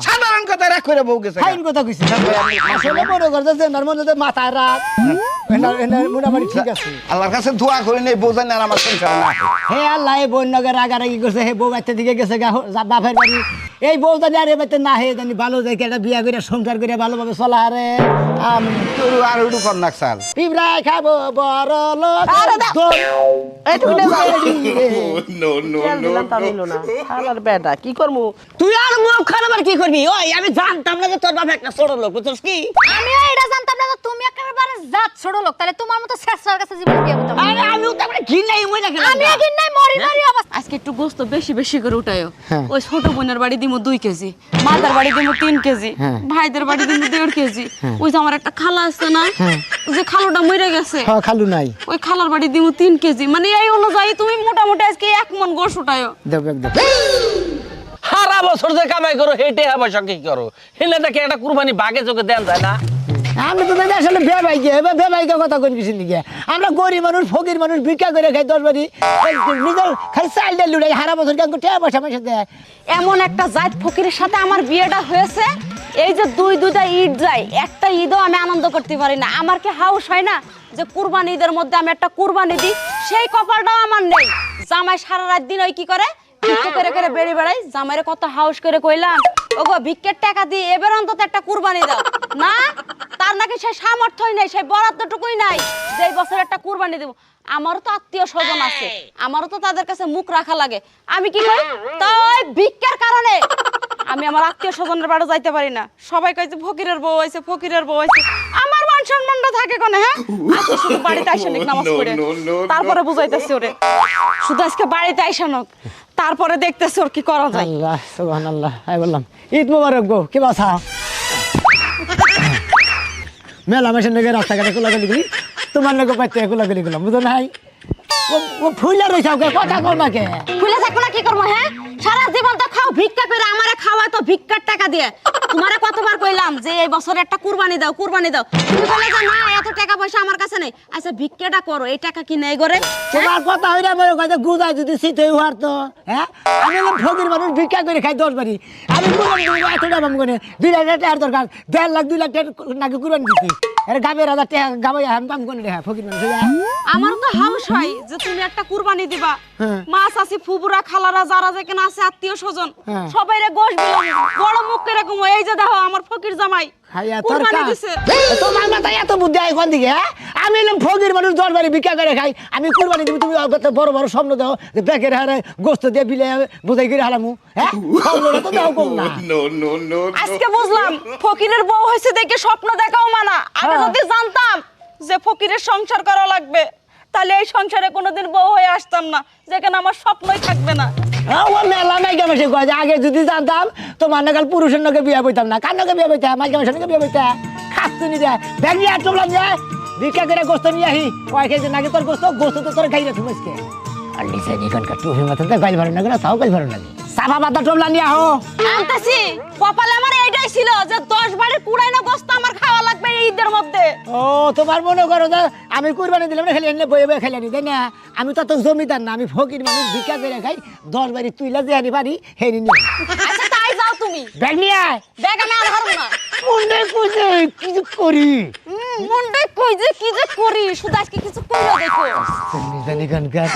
সাধারণ কথা রাখ করে বউ গেছে ফাইন কথা কইছি আসলে মনে করতেছে নার মধ্যে মাথা রাত এনার মোটামুটি ঠিক আছে। আল্লাহর কাছে দোয়া করি নেই বউ জানি আর আমার সংসার না হে আল্লাহ এই বউ নগর রাগারাগি করছে হে বউ বাচ্চা দিকে গেছে বাপের বাড়ি এই বউ জানি আর এবার না হে জানি ভালো দেখে একটা বিয়া করে সংসার করে ভালোভাবে চলা হারে তোর আর একটু কর নাক সাল পিঁপড়ায় খাবো বড় লোক কি করবো তুই আর মুখ খারাপ আর কি করবি ওই আমি জানতাম না যে তোর বাপ একটা ছোট লোক বুঝছিস কি আমিও এটা জানতাম না যে তুমি একেবারে জাত ছোট লোক তাহলে তোমার মতো শেষরার কাছে জীবন বিয়ে করতাম আরে আমিও তো আমরা ঘি নাই মই রাখলাম আমি একদিন নাই মরি মরি অবস্থা আজকে একটু গোস্ত বেশি বেশি করে উঠায়ো ওই ছোট বোনের বাড়ি দিমু 2 কেজি মাতার বাড়ি দিমু 3 কেজি ভাইদের বাড়ি দিমু 1.5 কেজি ওই যে আমার একটা খালা আছে না যে খালুটা মরে গেছে হ্যাঁ খালু নাই ওই খালার বাড়ি দিমু 3 কেজি মানে এই অনুযায়ী তুমি মোটামুটি আজকে 1 মণ গোশ উঠায়ো দেব একদম সারা বছর যে কামাই করো হেঁটে পয়সা কি করো হেলে দেখে একটা কুরবানি বাগে চোখে দেন যায় না আমি তো দাদা আসলে বেবাইকে এবার বেবাইকে কথা কই কিছু নাকি আমরা গরিব মানুষ ফকির মানুষ ভিক্ষা করে খাই 10 বাড়ি নিজের খালি চাল ডাল লুড়াই হারা বছর কেন টাকা পয়সা পয়সা দেয় এমন একটা জাত ফকিরের সাথে আমার বিয়েটা হয়েছে এই যে দুইটা ঈদ যায় একটা ঈদও আমি আনন্দ করতে পারি না আমার কি হাউস হয় না যে কুরবানি ঈদের মধ্যে আমি একটা কুরবানি দিই সেই কপালটাও আমার নেই জামাই সারা রাত দিন ওই কি করে ভিক্ষা করে করে বেড়ে বেড়াই জামাইরে কত হাউস করে কইলাম ওগো ভিক্ষের টাকা দিয়ে এবার অন্তত একটা কুরবানি দাও না তার নাকি সেই সামর্থ্যই নাই সেই বরাদ্দটুকুই নাই যে এই বছর একটা কুরবানি দেব আমারও তো আত্মীয় স্বজন আছে আমারও তো তাদের কাছে মুখ রাখা লাগে আমি কি করি তাই ভিক্ষার কারণে আমি আমার আত্মীয় স্বজনের বাড়ি যাইতে পারি না সবাই কইছে ফকিরের বউ হইছে ফকিরের বউ হইছে আমার মান সম্মানটা থাকে কোনে হ্যাঁ আজকে শুধু বাড়িতে আইসা নিক নামাজ পড়ে তারপরে বুঝাইতেছি ওরে শুধু আজকে বাড়িতে আইসা নক তারপরে দেখতেছি ওর কি করা যায় আল্লাহ সুবহানাল্লাহ আই বললাম ঈদ মোবারক গো কি বাসা মেলা মেশিন থেকে রাস্তাঘাটে কোলাগুলি গলি তোমার নাকি পাইতে কোলাগুলি গেলাম বুঝো নাই ও ফুইলা রইছে ওকে কথা কর না কে খুলে থাকবো না কি করবো হ্যাঁ সারা জীবন তো খাও ভিক্ষা করে আমারে খাওয়া তো ভিক্ষার টাকা দিয়ে তোমারে কতবার কইলাম যে এই বছর একটা কুরবানি দাও তুমি বলে যে না এত টাকা পয়সা আমার কাছে নেই আচ্ছা ভিক্ষাটা করো এই টাকা কি নেই করে তোমার কথা হইরা মনে কইতে গুদাই যদি সিতে হওয়ার তো হ্যাঁ আমি ফকির মানুষ ভিক্ষা করে খাই 10 বাড়ি আমি কুরবানি দিব এত টাকা আমি কোনে 2 লাখ টাকার দরকার 1.5 লাখ 2 লাখ টাকা নাকি কুরবানি দিছি আরে গাবের রাজা টাকা গাবাই আমি পাম কোনে রে ফকির মানুষ আমার তো হাউস হয় যে তুমি একটা কুরবানি দিবা মাছ আছে ফুবুরা খালারা যারা যেখানে আছে আত্মীয় স্বজন সবাইরে গোশ দিলাম বড় মুখ করে কম এই যে দেখো আমার ফকির জামাই হাইয়া কুরবানি তরকা দিছে তোমার মাথায় এত বুদ্ধি আই কোন দিকে আমি এলাম ফকির মানুষ 10 বাড়ি ভিক্ষা করে খাই আমি কুরবানি দিব তুমি বড় বড় স্বপ্ন দাও যে বেকের হারে গোশত দিয়ে বিলে বুঝাই করে হালামু হ্যাঁ স্বপ্নটা তো দাও কম না আজকে বুঝলাম ফকিরের বউ হইছে দেখে স্বপ্ন দেখাও মানা আগে যদি জানতাম যে ফকিরের সংসার করা লাগবে তাহলে এই সংসারে কোনোদিন বউ হয়ে আসতাম না যেখানে আমার স্বপ্নই থাকবে না ও মেলা মাইকা মাসে কয় যে আগে যদি জানতাম তোমার নাগাল পুরুষের নাকি বিয়া বইতাম না কার নাকি বিয়া বইতাম মাইকা মাসের নাকি বিয়া বইতা খাচ্ছি নি যায় ব্যাগ নিয়ে চললাম যায় ভিক্ষা করে গোস্ত নিয়ে আহি কয় খেয়েছে নাকি তোর গোস্ত তো তোর খাই রাখুম আজকে আর নিচে এখানকার টুফি মাথাতে গাইল ভালো লাগে না তাও গাইল ভালো লাগে সাফা পাতা টোপলা নিয়ে আহো আনতেছি কপালে আমার এইটাই ছিল যে 10 বাড়ির কুড়াইনো গোস্ত আমার খাওয়া লাগবে এই ঈদের মধ্যে ও তোমার মনে করো যে আমি কুরবানি দিলাম না খালি এনে বয়ে বয়ে খাইলানি তাই না আমি তো জমিদার না আমি ফকির মানুষ ভিক্ষা করে খাই 10 বাড়ি তুইলা যে আনি পারি হেনি নিয়ে আচ্ছা তাই যাও তুমি ব্যাগ নিয়ে আয় ব্যাগ আমি আর হারবো না মুন্ডে কুজে কি যে করি মনটা কই যে কি যে করি শুধু আজকে কিছু কইরা দেখো জানি কানকার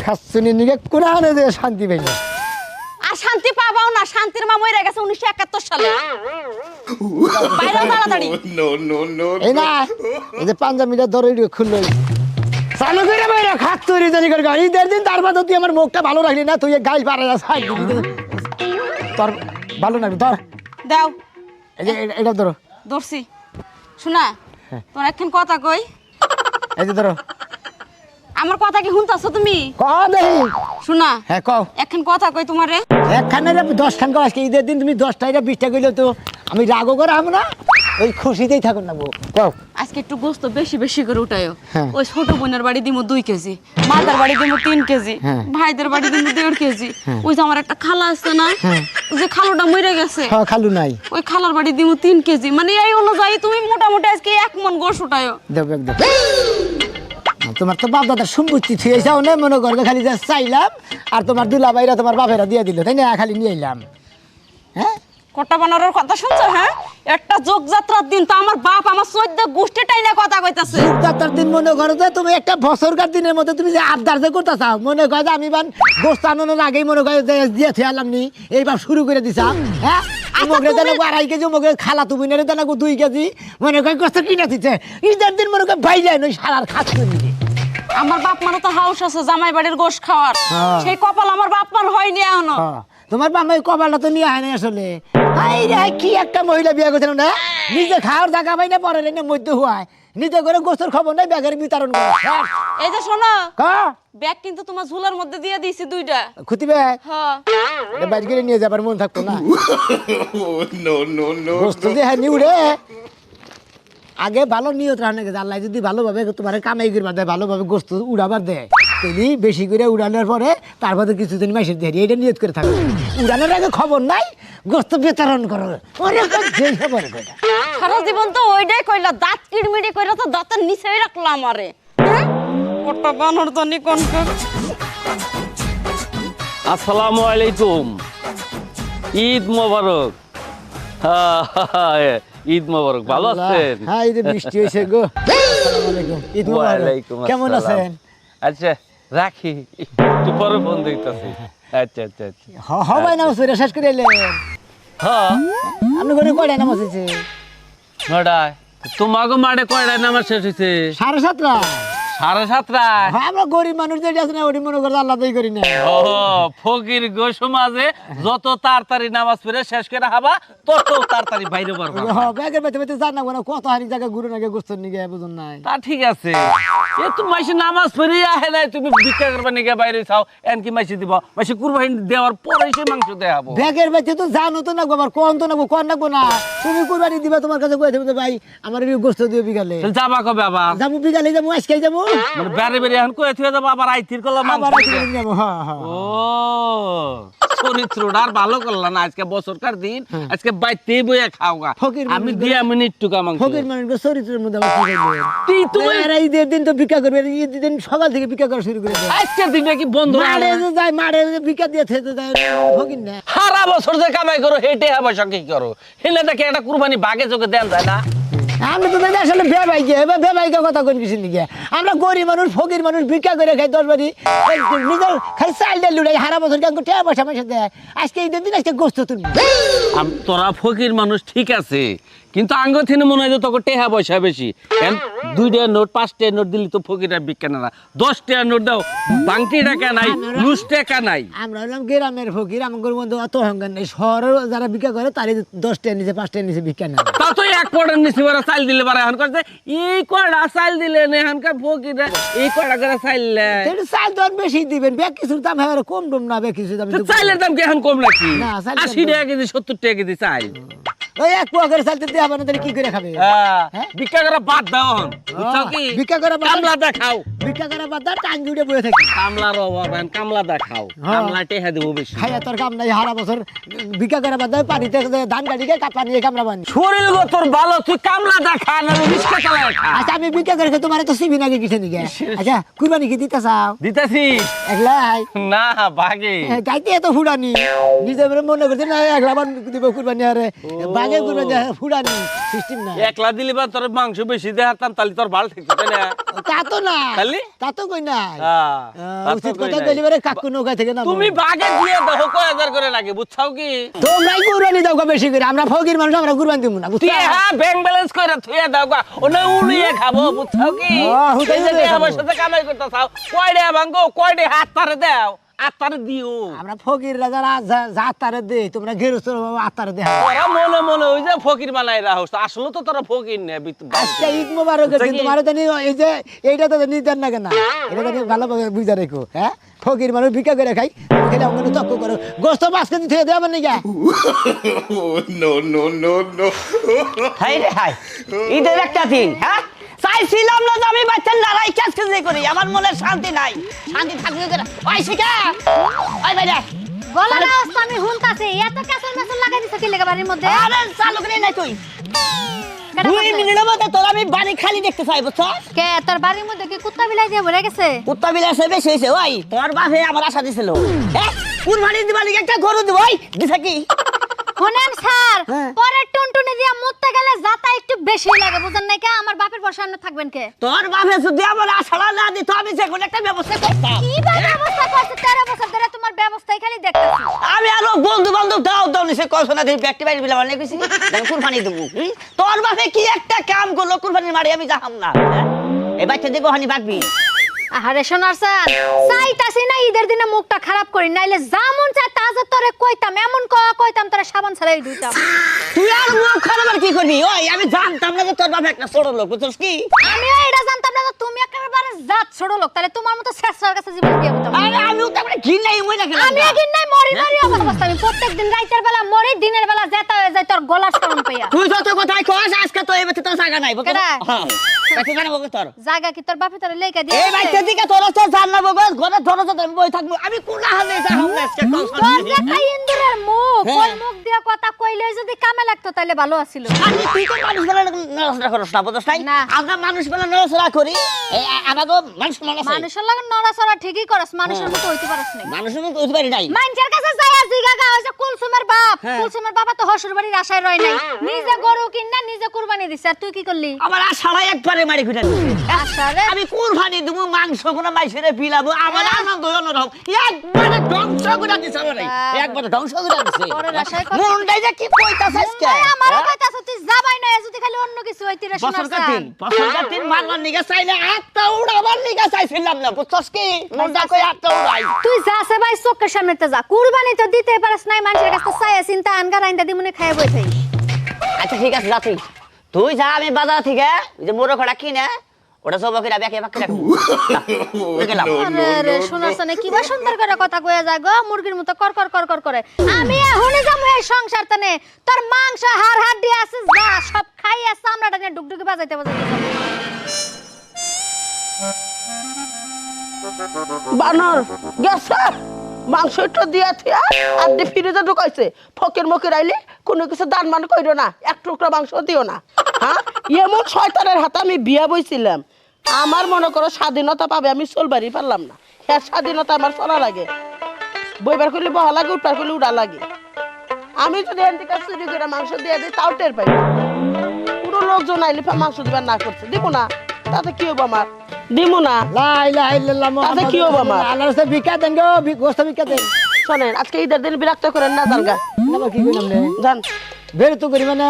খাচ্ছনি নিগে কোরআনে যে শান্তি পাইল আর শান্তি পাবাও না শান্তির মা মরে গেছে 1971 সালে বাইরে তাড়াতাড়ি এই না এই যে পাঞ্জাবিটা ধরে খুললো চালু করে বাইরে খাচ্ছনি জানি কানকার ঈদের দিন তার বাদে তুই আমার মুখটা ভালো রাখলি না তুই গাইল পারে যা সাইড দিবি তোর ভালো না ধর দাও এই যে এটা ধরো দর্শি শোনা তোর এখন কথা কই এই যে ধরো আমার কথা কি শুনতাছো তুমি ক দেহি শোনা হ্যাঁ কও এখন কথা কই তোমারে একখানে 10 খান কও আজকে ঈদের দিন তুমি 10টা 20টা কইলে তো আমি রাগও করে হাম না ওই খুশিতেই থাকুন না কও আজকে একটু গোস্ত বেশি বেশি করে উঠায়ো হ্যাঁ। ওই ছোট বোনের বাড়ি দিমু 2 কেজি মাতার বাড়ি দিমু 3 কেজি ভাইদের বাড়ি দিমু 1.5 কেজি ওই যে আমার একটা খালা আছে না যে খালুটা মরে গেছে হ্যাঁ খালু নাই ওই খালার বাড়ি দিমু 3 কেজি মানে এই অনুযায়ী তুমি মোটামুটি আজকে 1 মণ গোশ উঠায়ো দেব একদম তোমার তো বাপ দাদার সম্পত্তি থুয়ে যাও না মনে করবে খালি যা চাইলাম আর তোমার দুলাভাইরা তোমার বাপেরা দিয়ে দিল তাই না খালি নিয়ে এলাম হ্যাঁ কটা বানানোর কথা শুনছো? হ্যাঁ, একটা যোগযাত্রার দিন তো আমার বাপ আমার 14 গোষ্ঠীটাই না কথা কইতাছে। যাত্রার দিন মনে করো যে তুমি একটা বছরকার দিনের মধ্যে তুমি যে আবদার যে করতে চাও, মনে করো যে আমি গোস্ত আনানোর আগেই মনে করো যে দিয়ে খেয়ালাম নি, এইবার শুরু করে দিছাম। হ্যাঁ, মগরে দেন 2.5 কেজি, মগরে খালা তুমি নেড়ে দেন 2 কেজি, মনে করে গোস্ত কিনে দিচ্ছে। ঈদের দিন মনে করে বাইরে নই সারার খাস করে আমার বাপ মারও তো হাউস আছে জামাই বাড়ির গোশ খাওয়ার, সেই কপাল আমার বাপ মার হয়নি এখনো। তোমার বাবা কপালটা তো নিয়ে হয় না আসলে। কি একটা মহিলা বিয়ে করছিল না, নিজে খাওয়ার জায়গা পাই না, পরে না মধ্যে হওয়ায় নিজে করে গোস্তর খবর নাই, ব্যাগের বিতরণ করে। এই যে শোনো, ব্যাগ কিন্তু তোমার ঝুলার মধ্যে দিয়ে দিয়েছি 2টা খুঁতি ব্যাগ, হ্যাঁ বাইরে গেলে নিয়ে যাবার মন থাকতো না। গোস্ত দিয়ে হ্যাঁ নিউড়ে আগে ভালো নিয়ত রান্না গেছে, আল্লাহ যদি ভালোভাবে তোমার কামাই করবার দেয়, ভালোভাবে গোস্ত উড়াবার দেয়, তাহলে বেশি করে উড়ানোর পরে তারপরে কিছুদিন মাসের দেয়, এটা নিয়ত করে থাকো। উড়ানোর আগে খবর নাই, গোস্ত বিতরণ করো। সারা জীবন তো ওইটাই কইলা, দাঁত কিড়মিড়ি কইরা তো দাঁতের নিচেই রাখলাম আমারে। ওটা বানর জানি কোন। আসসালামু আলাইকুম, ঈদ মোবারক। ঈদ মোবারক, ভালো আছেন? হ্যাঁ, ঈদ বৃষ্টি হয়েছে গো। আসসালামু আলাইকুম, ঈদ ওয়ালাইকুম মোবারক। কেমন আসসালাম। আছেন? আচ্ছা রাখি, একটু পরে ফোন দিতেছি। আচ্ছা আচ্ছা আচ্ছা। হবাই নামাজ পড়ে শেষ করে এলেন? হ্যাঁ, আপনি ঘরে কয়টায় নামাজ হয়েছে? নটায়। তোমাকে মাঠে কয়টায় নামাজ শেষ হয়েছে? 7:30। 7:30। হ্যাঁ, আমরা গরিব মানুষ যেটা আছে না, ওটি মনে করে আল্লাহই করি না। ও ফকির গো সমাজে যত তাড়াতাড়ি নামাজ পড়ে শেষ করে হাবা তত তাড়াতাড়ি বাইরে পারবা। ব্যাগের বেঁচে বেঁচে জান না কত হারি জায়গা ঘুরে নাকি গোস্তর নিগে বুঝুন নাই। তা ঠিক আছে, এ তুমি মাইসে নামাজ পড়ে আহে নাই, তুমি ভিক্ষা করবা নিগে বাইরে চাও, এনকি মাইসে দিব, মাইসে কুরবানি দেওয়ার পরে সে মাংস দেখাবো। ব্যাগের বেঁচে তো জানো তো না আবার কোন তো নাকবো, কোন নাকবো না, তুমি কুরবানি দিবা, তোমার কাছে কয়ে দেবো ভাই আমার এই গোস্ত দিও বিকালে। যাবা কবে আবার? যাবো বিকালে, যাবো আজকে যাবো, মানে বেড়ে বেড়ে এখন কয়ে থুয়ে যাবো, আবার আইতির করলাম মাংস আবার দিতে। আজকে যাবো। হ্যাঁ হ্যাঁ। ও চরিত্রটা আর ভালো করলাম না, আজকে বছরকার দিন, আজকে বাইতে বইয়া খাওগা, ফকির আমি মানুষ দিয়া মিনিট টুকা মাংস। ফকির মানুষের চরিত্রের মধ্যে আবার কি করবে? কি তুমি এরা ঈদের দিন তো ভিক্ষা করবে, ঈদের দিন সকাল থেকে ভিক্ষা করা শুরু করে দেয়। আজকের দিনটা কি বন্ধ মাঠে যে যায়, মাঠে যে ভিক্ষা দিয়ে থেতে যায়, ফকির না। সারা বছর যে কামাই করো হেঁটে আবার সঙ্গে কি করো, হেলে দেখে একটা কুরবানি বাগে চোখে দেন যায় না। আমি তো দাদা আসলে বেবাইকে বেবাইকে কথা কোন কিছু নিকে, আমরা গরিব মানুষ ফকির মানুষ ভিক্ষা করে খাই 10 বাড়ি, নিজের খালি চাল ডাল লুড়াই, সারা বছর কেমন টাকা পয়সা পয়সা দেয়, আজকে ঈদের দিন আজকে গোস্ত তুমি। তোরা ফকির মানুষ ঠিক আছে, কিন্তু আঙ্গ থেকে মনে হয় যে তোকে টেহা পয়সা বেশি। 2 টাকার নোট 5 টাকার নোট দিলি তো ফকিরা বিক্রি না, 10 টাকার নোট দাও বাংটি টাকা নাই, লুজ টাকা নাই। আমরা হলাম গ্রামের ফকির, আমার মধ্যে অত অহংকার নেই, শহরের যারা ভিক্ষা করে তারই 10 টাকা নিচে 5 টাকা নিচে ভিক্ষা নেয়। তা তো 1 কোয়ার্টার নিচে বারা চাল দিলে বারা এখন করছে এই কয়টা চাল দিলে না, এখানকার ফকিরা এই কয়টা করে চাল নেয়। চাল তো আর বেশি দিবেন, ব্যাগ কিছুর দাম হয় কম টম না, ব্যাগ কিছুর দাম চাইলের দাম কি এখন কম নাকি? না, চালের দাম 80 টাকা কেজি 70 টাকা কেজি চাই। ওই এক পোয়া করে চালতে দিয়ে হবে না, তাহলে কি করে খাবে? হ্যাঁ, ভিক্ষা করা বাদ দাও, বুঝছো কি? ভিক্ষা করা বাদ দাও। কামলা দেখাও, ভিক্ষা করা বাদ দাও, টান জুড়ে বয়ে থাকি। কামলার অভাব, কামলা দেখাও, কামলা টেহা দেবো বেশি। খাইয়া তোর কাম নাই, সারা বছর ভিক্ষা করে বাদ দাও, পানিতে ধান কাটিকে কাপড় নিয়ে কামড়া বানি। শরীর গো তোর ভালো, তুই কামলা দেখা না রিস্কা চালায় খা। আচ্ছা, আমি ভিক্ষা করে তোমার তো সিবি নাকি কিসে নিকে? আচ্ছা, কুরবানি কি দিতে চাও? দিতেছি একলাই না ভাগে, গাইতে এত ফুড়ানি নিজে মনে করছে না, একলা বান দিব কুরবানি, আরে বাগে কুরবানি ফুড়ানি সিস্টেম না। একলা দিলি বা তোর মাংস বেশি দেখাতাম, তাহলে তোর ভালো থাকতো, তাই না? তা তো না, তাহলে? তা তো কই না। তা তো উচিত কই কথা নাই। কইলে কাকু নৌকা থেকে না, তুমি ভাগে দিয়ে দাও, কয় হাজার করে লাগে, বুঝছাও কি? তোমরাই কুরবানি দাও গো বেশি করে, আমরা ফকির মানুষ, আমরা কুরবানি দিব না, বুঝছো? তুই হ্যাঁ ব্যাংক ব্যালেন্স করে থুয়ে দাও গা, ওনা উড়িয়ে খাবো, বুঝছাও কি? হুদাই এই যে উড়িয়ে খাবো। আমার সাথে কামাই করতে চাও, কয়ডে ভাঙ্গো, কয়ডে হাত তারে দাও, আত্মারে দিও। আমরা ফকিররা যারা আত্মারে দে, তোমরা গেরস্ত আত্মারে দে। তোরা মনে মনে ওই যে ফকির বানাই রাখছ, আসলে তো তোরা ফকির নে। আজকে ঈদ মোবারকের দিন তোমার জানি এই যে এইটা তো নিতেন না কেন, এটা জানি ভালোভাবে বুঝা রেখো। হ্যাঁ, ফকির মানুষ ভিক্ষা করে খাই, খেলে অঙ্গনে তক্ক করো, গোস্ত 5 কেজি থেকে দেওয়া মানে গা। হাই রে হাই, ঈদের একটা দিন, হ্যাঁ চাইছিলাম না যে আমি বাচ্চার লড়াই কাজ কাজ করি, আমার মনে শান্তি নাই, শান্তি থাকবে করে। ওই শিখা, ওই বাইরে গলার আওয়াজ তো আমি শুনতাছি, এত ক্যাসেল মেসেল লাগাই দিছ কি লাগা বাড়ির মধ্যে? আরে চালু করে নাই তুই। কেডা 2 বলছে? মিনিটের মধ্যে তোর আমি বাড়ি খালি দেখতে চাই, বুঝছো? কে তোর বাড়ির মধ্যে কি কুত্তা বিলাই দিয়ে ভরে গেছে? কুত্তা বিলাসে বেশি হয়েছে। ওই তোর বাপে আমার আশা দিছিল, হ্যাঁ কুরবানি দিবা লিগে একটা গরু দিব, ওই দিছে কি? শুনেন স্যার হ্যাঁ। পরে টুনটুনি দিয়া মুততে গেলে যাতা একটু বেশি লাগে বুঝেন নাই কে আমার বাপের বসে সামনে থাকবেন কে তোর বাপে যদি আমার আশাড়া না দিত আমি যে কোনো একটা ব্যবস্থা করতাম কি বা ব্যবস্থা করছে 13 বছর ধরে তোমার ব্যবস্থাই খালি দেখতেছি আমি আরো বন্ধু বান্ধব দাও নিছে কল্পনা দিয়ে ব্যক্তি বাড়ি বিলা অনেক কিছু আমি কুরবানি দেবো তোর বাপে কি একটা কাম করলো কুরবানির মারি আমি যাহাম না এই বাচ্চা দেখো হানি বাকবি আরে শোনার স্যার চাইতাছি না ঈদের দিনে মুখটা খারাপ করি নাইলে যেমন চাই তাজা তোরে কইতাম এমন কইতাম তোরে সাবান ছাড়াই দিতাম তুই আর মুখ খারাপ আর কি করবি ওই আমি জানতাম না যে তোর বাপে একটা ছোট লোক বুঝছিস কি আমিও এটা জানতাম না যে তুমি একেবারে জাত ছোট লোক তাহলে তোমার মতো শেষরার কাছে জীবন বিয়ে করতাম আরে আমি তো মানে ঘিন নাই মই না কেন আমি একদিন নাই মরি অবস্থা আমি প্রত্যেকদিন রাতের বেলা মরি দিনের বেলা যেতে হয়ে যায় তোর গলার সাউন্ড পাইয়া তুই যত কথাই কস আজকে তো এই বেতে তো জায়গা নাই বকো কেডা? হ্যাঁ কাছে জানা বকো তোর জায়গা কি তোর বাপে তোর লেখা দিয়ে এই বাইতে দিকে তোর তো জানা বকো ঘরে ধরে তো আমি বই থাকবো আমি কোন হালে যাহাম না আজকে তোর যে একটা ইন্দুরের মুখ হ্যাঁ। ওই মুখ দিয়ে কথা কইলে যদি কামে লাগতো তাহলে ভালো আছিল আমি তুই তো মানুষ বলে নড়াচড়া করছ না বুঝছ নাই না। আমরা মানুষ বলে নড়াচড়া করি আমাকে মানুষ মানুষ মানুষের লাগে নড়াচড়া ঠিকই করস মানুষের মতো হইতে পারস না মানুষের মতো হইতে পারি নাই মানুষের কাছে যাই আর জিগাগা হইছে কুলসুমের বাপ হ্যাঁ। কুলসুমের বাবা তো হসুর বাড়ির আশায় রয় নাই নিজে গরু কিনা নিজে কুরবানি দিছে আর তুই কি করলি আমার আশাড়া একবারে মারি খুঁজে আশারে আমি কুরবানি দেবো মাংস কোনো মাইসেরে পিলাবো আমার আনন্দ অন্যরকম একবারে ধ্বংস করে দিছে আমারে একবারে ধ্বংস করে দিছে পরের আশায় কথা- মনটাই যে কি কইতাছিস কে এই আমারও কইতাছ তুই যাবাই না যদি খালি অন্য কিছু হইতি রে শোনার বছর কাটিন মারবার নিগা চাইলে আটটা উড়াবার নিগা চাইছিলাম না বুঝছস কি মনটা কই আটটা উড়াই তুই যাছে ভাই চোখের সামনেতে যা কুরবানি তো দিতে পারস নাই মানুষের কাছে চাইয়া চিন্তা আনগা রাইন্দা দিমুনে খাইয়া বই থাই আচ্ছা ঠিক আছে যা তুই যা আমি বাজার থেকে ওই যে মোরগ খড়া কিনে ওটা সব করে ব্যাকে ব্যাকে রাখবো গেলাম আরে শোনার সনে কি বা সুন্দর করে কথা কইয়া যায় গো মুরগির মতো কর কর কর কর করে আমি এখনই যাবো এই সংসার তনে তোর মাংস হাড় হাড্ডি আছে যা সব খাইয়া চামড়াটা নিয়ে ডুকডুকি বাজাইতে বাজাইতে বানর গেছে মাংস একটু দিয়া থিয়া আর দি ফ্রিজে ঢুকাইছে ফকির মকির আইলে কোনো কিছু দান মান কইরো না এক টুকরা মাংস দিও না হ্যাঁ এমন শয়তানের হাতে আমি বিয়া বইছিলাম আমার মনে করো স্বাধীনতা পাবে আমি চলবারই পারলাম না হ্যাঁ স্বাধীনতা আমার চলা লাগে বইবার করলে বহা লাগে উঠবার করলে উড়া লাগে আমি যদি এন থেকে চুরি করে মাংস দিয়ে দিই তাও টের পাই না। পুরো লোকজন আইলে মাংস দিবার না করছে দিব না তাতে কি হবো আমার দিব না লা ইলাহা ইল্লাল্লাহ তাতে কি হবো আমার? আল্লাহর কাছে ভিক্ষা দেন গো গোস্ত ভিক্ষা দেন শোনেন আজকে ঈদের দিন বিরক্ত করেন না জানগা আবার কি কইলাম রে জান বের তো করি মানে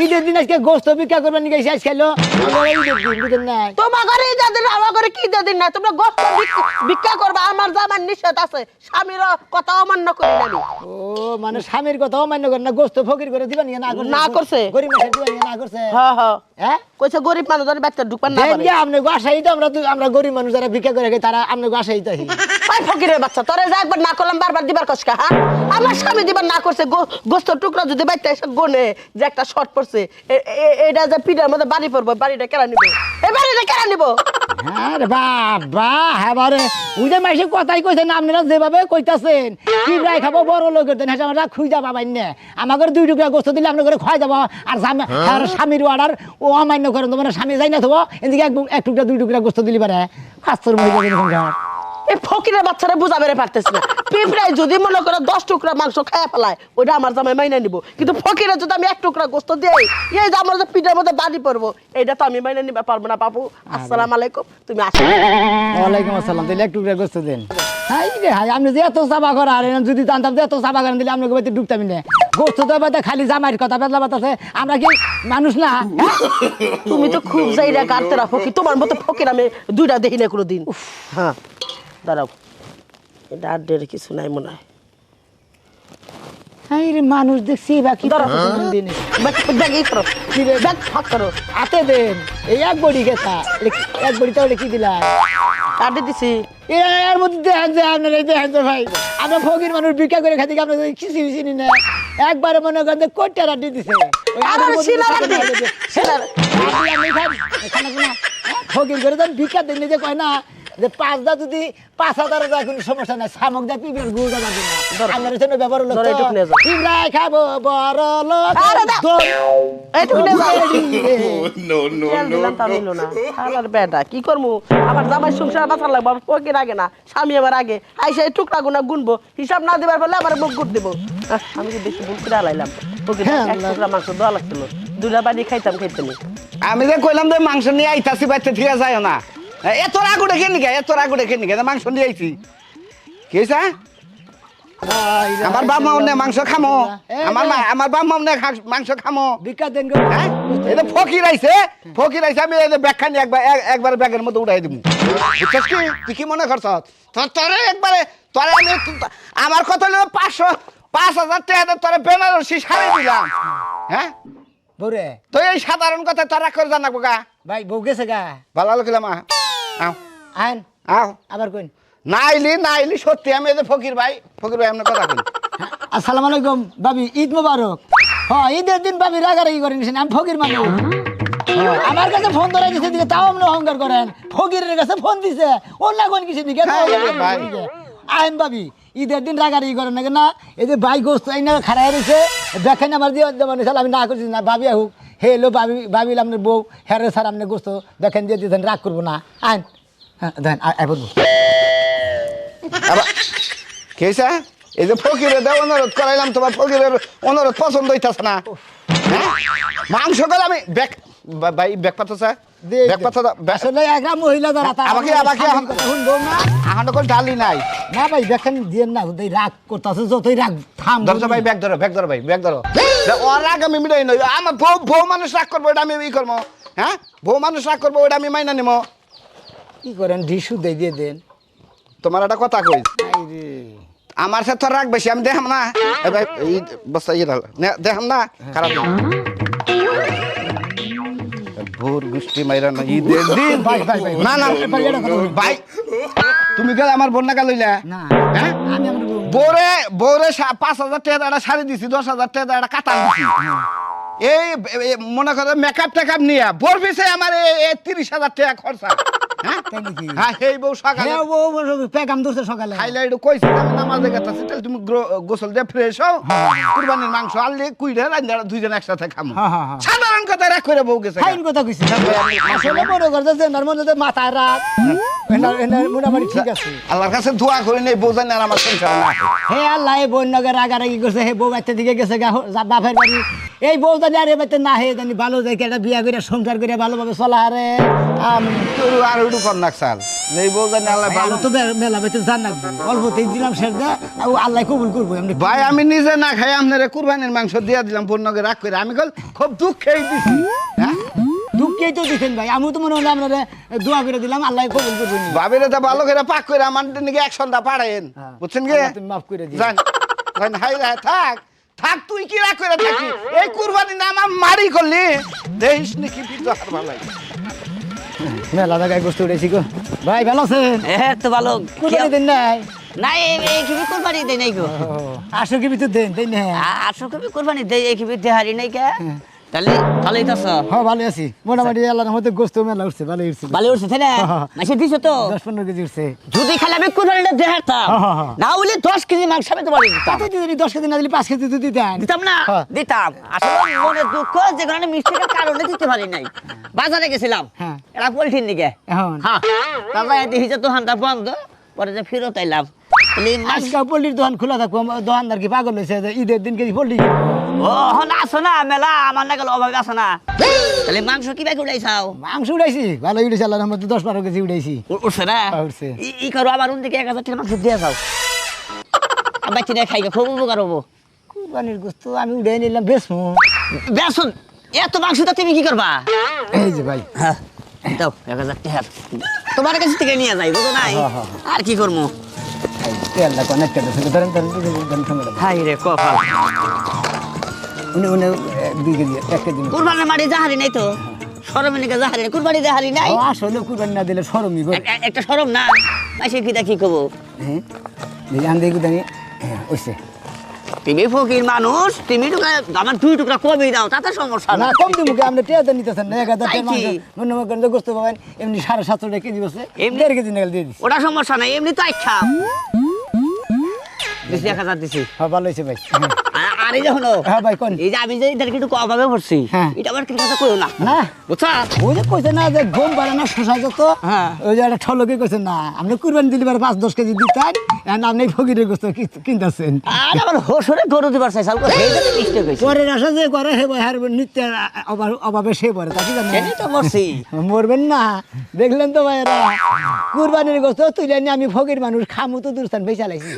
ঈদের দিন আজকে গোস্ত ভিক্ষা করবেন নাকি শেষ খেলো আমরা ঈদের দিন বুঝেন নাই তোমার ঘরে ঈদের দিন আমার ঘরে কি ঈদের দিন না তোমরা গোস্ত ভিক্ষা করবা আমার জামার নিষেধ আছে স্বামীর কথা অমান্য করি না আমি ও মানে স্বামীর কথা অমান্য করে না গোস্ত ফকির করে দিবা নিয়ে না করছে। গরিব মানুষের দিবা নিয়ে না করছে হ্যাঁ হ্যাঁ হ্যাঁ কইছে গরিব মানুষ যেন বাচ্চা ঢুকবার না দেন পারে যে আপনি আশাই তো আমরা গরিব মানুষ যারা ভিক্ষা করে খাই তারা আপনি আশাই তো ভাই ফকিরের বাচ্চা তোরে যা একবার না করলাম বারবার দিবার কসকা হ্যাঁ আমার স্বামী দিবার না করছে গোস্ত টুকরা যদি বাচ্চা এসে গনে যে একটা শর্ট পড়ছে এটা যে পিঠার মধ্যে বাড়ি পড়বো বাড়িটা কেনা নিব এই বাড়িটা কেনা নিব হ্যাঁ রে বাবা হ্যাঁ বারে ওই যে মাইসে কথাই কইছেন আপনারা যেভাবে কইতাছেন কি রাই খাবো বড় লোকের দেন হ্যাঁ আমরা খুঁজা পাবাই না আমাদের 2 টুকরা গোস্ত দিলে আপনার ঘরে খাওয়া যাবো আর স্বামীর অর্ডার ও অমান্য করেন তো মানে স্বামী যাই না থবো এদিকে এক টুকরা 2 টুকরা গোস্ত দিলি পারে খাস্তর মহিলা সংসার এই ফকিরের বাচ্চারা বুঝাবে পারতেছ না পিঁপড়ায় যদি মনে করো 10 টুকরা মাংস খায়া ফেলায় ওটা আমার জামাই মাইনা নিব কিন্তু ফকিরে যদি আমি 1 টুকরা গোস্ত দিই এই যে আমার যে পিঠের মধ্যে বাড়ি পড়বো এটা তো আমি মাইনা নিবা পারবো না বাবু আসসালামু আলাইকুম তুমি আসো ওয়ালাইকুম আসসালাম তাহলে এক টুকরা গোস্ত দেন হাই রে হাই আপনি যে এত চাপা করা আর যদি জানতাম যে এত চাপা করেন দিলে আপনাকে বাড়িতে ঢুকতামই না গোস্ত তো বাড়িতে খালি জামাইয়ের কথা বেদলা বাতাছে আমরা কি মানুষ না হ্যাঁ? তুমি তো খুব যাইরা গাড়তেরা ফকির তোমার মতো ফকির আমি দুইটা দেখি না কোনোদিন হ্যাঁ দাঁড়াও এটা আর দের কিছু নাই মনে হয় হাই রে মানুষ দেখছি বা কি দাঁড়াও দিন ব্যাগ ই করো ব্যাগ ফাঁক করো হাতে দেন এই এক বড়ি গেছা এক বড়ি তাহলে কি দিলা কাটে দিছি এর মধ্যে দেখেন যে আপনার এই দেখেন যে ভাই আমরা ফকির মানুষ ভিক্ষা করে খাই আপনার কিছু চিনি না একবারে মনে করেন যে কোটটা রাড্ডি দিছে ওই আমার আদার মধ্যে শিলা থাকে রাড্ডি, না, ওই যে, শিলা আপনি খান, খানা খুনা, ফকির করে দেন ভিক্ষা দেন যে কয় না যে 5 যদি 5000 টাকা কোনো সমস্যা নাই শামুক দা পিবের গুড় দাদা দিন আপনার জন্য ব্যবহার হলো ধরো, এইটুকু নিয়ে যাও। পিবরাই খাবো বড় লোক আরে দাও। এইটুকু নিয়ে যাও। নো নো খেয়াল দিলাম তা নিল না শালার বেটা কি করবো আমার জামাই সংসার বাঁচার লাগবো আমার ফকির আগে না স্বামী আমার আগে আইসা এই টুকরা গুনা গুনবো হিসাব না দিবার বলে আমার মুখ গুট দেবো আমি কি বেশি ভুল করে আলাইলাম ফকির হ্যাঁ, এক টুকরা মাংস দেওয়া লাগছিল, দুটা বাড়ি খাইতাম খাইতাম। আমি যে কইলাম যে মাংস নিয়ে আইতাছি বাইতে ঠিক যায় না, এত রাগ উঠে খেয়ে নিকে, এত রাগ উঠে খেয়ে নিকে, মাংস নিয়ে আইছি কি হয়েছে? আমার বাপ মা অন্য মাংস খামো, আমার বাপ মা অন্য মাংস খামো। ভিক্ষা দেন গো। হ্যাঁ এই যে ফকির আইছে আমি এই যে ব্যাগখানি একবার ব্যাগের মধ্যে উঠাই দিব। বুঝছিস কি তুই কি মনে করছ? তোরে একবারে তোরে আমি আমার কথা হলো 5,000 টাকা তোরে বেনারসি শাড়ি দিলাম। হ্যাঁ বউরে তো এই সাধারণ কথা তারা করে জানাবো গা। ভাই বউ গেছে গা। ভালো লাগলাম আও আইন আও আবার কইন। নাইলি সত্যি আমি এই যে ফকির ভাই আপনার কথা কই। আসসালামু আলাইকুম ভাবি, ঈদ মোবারক। হ্যাঁ ঈদের দিন ভাবি রাগারাগি করেন, আমি ফকির মানুষ। আমার কাছে ফোন ধরে দিছে দিকে তাও আপনি অহংকার করেন। ফকিরের কাছে ফোন দিছে অন্য কোন কিছু দিকে আইন ভাবি ঈদের দিন রাগারাগি করেন না কেন? এই যে ভাই গোস্ত আইনা খারাই রয়েছে, দেখেন আমার দিয়ে মানে আমি না করছি না, ভাবি আহুক হে এলো ভাবিল আপনার বউ হ্যাঁ স্যার আপনি গোস্ত দেখেন দিয়ে দিয়েছেন, রাগ করবো না। আইন হ্যাঁ দেন বলবো কি হয়েছে? এই যে ফকিরের অনুরোধ করাইলাম, তোমার ফকিরের অনুরোধ পছন্দ হইতাছে না। হ্যাঁ? মাংস গেল আমি ভাই ব্যাগ পাঠাচ্ছে আসলে একটা মহিলা যারা আমাকে শুনবো না। এখন তো ডালি নাই। না ভাই দেখেন দিয়ে না রাগ করতেছে, যতই রাগ থাম। ধরছো ভাই ব্যাগ ধরো ভাই ব্যাগ ধরো। ওর রাগ আমি মিটাই নই, আমার বউ মানুষ রাগ করবো ওটা আমি ই করবো। হ্যাঁ বউ মানুষ রাগ করবো ওটা আমি মাইনা নিবো। কি করেন ঢিসু দিয়ে দেন। তোমার একটা কথা কই, আমার সাথে রাগ বেশি আমি দেখাম না। এই বস্তা ইয়ে দেখাম না খারাপ ভোর গোষ্ঠী মাইরা না ঈদের দিন। না না ভাই তুমি গেলে আমার বোন নাকা লইলা। হ্যাঁ বউরে 5,000 টাকা একটা শাড়ি দিছি, 10,000 টাকা একটা কাতান দিছি। এই মনে করো মেকআপ টেকআপ নিয়ে বোর পিছে আমার 30,000 টাকা খরচা। হ্যাঁ এই বউ সকালে পেগাম ধরছে সকালে খাইলে একটু কইছি আমি নামাজে গেতাছি, তাহলে তুমি গোসল দিয়ে ফ্রেশ হও, কুরবানির মাংস আনলে কুইডা রান্না দুইজন একসাথে খামো। সাধারণ কথা রাগ করে বউ গেছে। ফাইন কথা কইছি আসলে মনে করছে যে এনার মধ্যে মাথায় রাগ, এনার মোটামুটি ঠিক আছে। আল্লাহর কাছে দোয়া করি নেই বউ জানি আর আমার সংসার না। হে আল্লাহ এই বোন নগর রাগারাগি করছে, হে বউ বাচ্চা দিকে গেছে বাপের বাড়ি। এই বউ জানি আর এ বাচ্চা না হে জানি ভালো দেখে একটা বিয়া করে সংসার করে ভালোভাবে চলা আরে তোর আর একটু কন্যাক সাল এই বউ জানি আল্লাহ ভালো। তো মেলা বেতে জান রাখবো অল্পতেই দিলাম সের দা আল্লাহ কবুল করবো। ভাই আমি নিজে না খাই আপনার কুরবানির মাংস দিয়া দিলাম বোন নগর রাগ করে, আমি খুব দুঃখেই দিছি। হ্যাঁ দুঃখেই তো দিচ্ছেন ভাই, আমি তো মনে হলো আপনারা দোয়া করে দিলাম আল্লাহ কবুল করবো। ভাবিরে তো ভালো করে পাক করে আমার নাকি 1 সন্ধ্যা পাড়ায়েন, বুঝছেন কি? তুমি মাফ করে দিও। জান হাই রে থাক তুই কি রাগ করে থাকি? এই কুরবানি না আমার মারি করলি দেশ নাকি বিদ্যা হার ভালো লাগে। মেলা জায়গায় গোস্ত উঠেছি গো ভাই, ভালো আছেন? হ্যাঁ তো ভালো। কুরবানি দিন নাই? না এই কিবি কোরবানি দেই নাই গো। আসো কি ভিতর দেন দেন না? আসো কিবি কোরবানি দেই, এই কিবি দেহারি নাই কে? তাহলে ভালোই তো আছো? হ্যাঁ ভালো আছি মোটামুটি, আল্লাহর মধ্যে গোস্ত মেলা উঠছে, ভালো উঠছে। ভালো উঠছে তাই না? মাসে দিছো তো 10-15 কেজি উঠছে। যদি খালি আমি কোরবানিটা দেহারতাম, না হলে 10 কেজি মাংস আমি তোমার দিতাম। কত দিন 10 কেজি না দিলে 5 কেজি তো দিতেন। দিতাম না? দিতাম। আসলে মনে দুঃখ যে কারণে মিষ্টিটার কারণে দিতে পারি নাই। বাজারে গেছিলাম এটা পোল্ট্রির দিকে, হ্যাঁ তারপরে দেখি যে দোকানটা বন্ধ, পরে যে ফেরত আইলাম। আজকে পোল্ট্রির দোকান খোলা থাকবো, দোকানদার কি পাগল হয়েছে ঈদের দিন কেজি পোল্ট্রি? ও না আসো না মেলা আমার না গেল অভাবে আসো না। তাহলে মাংস কি ব্যাগ উঠাইছাও? মাংস উঠাইছি ভালো উঠেছি, আল্লাহর মধ্যে 10-12 কেজি উঠাইছি। উঠছে না? উঠছে। ই করো আবার দিকে 1000 টাকা মাংস দিয়ে যাও, বাচ্চা নিয়ে খাইবে, খুব উপকার হবো। কুরবানির গোস্ত আমি উঠে নিলাম বেশমু। বেসন এত মাংসটা তুমি কি করবা? এই যে ভাই দাও 1000 টাকা তোমার কাছে থেকে নিয়ে যাই, বুঝো নাই? আর কি করবো? তেলটা কানেক্ট করে দেন ধরেন ধরেন। হাই রে কপাল, উনি 2 কেজি 1 কেজি। কুরবানির মাটি জাহারি নাই তো, শরমের নিকে জাহারি নাই, কুরবানি জাহারি নাই। আসলে কুরবানি না দিলে শরমই করে। একটা শরম না মাসে কিটা কি করবো? হ্যাঁ জান দেখি জানি ওইছে। তুমি ফকির মানুষ, তুমি আমার 2 টুকরা কমই দাও, তাতে সমস্যা না না। কম দিমু কি আপনি টেয়া নিতেছেন না? 1000 টাকা তাই কি? মাংস মনে মনে গোস্ত পাবেন এমনি 750 টাকা কেজি বসে, এমনি 1.5 কেজি নাগাল দিয়ে দিছি। ওটা সমস্যা নাই, এমনি তো আচ্ছা দিছি 1000 দিছি। হ্যাঁ ভালো হয়েছে ভাই। আর এই যখন হ্যাঁ ভাই কোন এই যে আমি যে এদেরকে একটু অভাবে পড়ছি হ্যাঁ। এটা আবার কি কথা কইও না না বুঝছা ওই যে কইছে না যে ঘুম পারে না শোষা যত হ্যাঁ। ওই যে একটা ঠলকে কইছে না আপনি কুরবানি দিলে পারে 5-10 কেজি দিতেন এখন আপনি ফকিরের গোস্ত কিনতেছেন আর আমার হোসরে গরু দিবার চাইছাল করে এইটা মিস্টেক হইছে পরের আশা যে করে হে হার নিত্যের অভাবে সে পরে তা কি জানেন এটাই তো মরছি মরবেন না দেখলেন তো ভাইরা কুরবানির গোস্ত তুলে নিয়ে আমি ফকির মানুষ খামু তো দূরস্থান বেচা লাইছি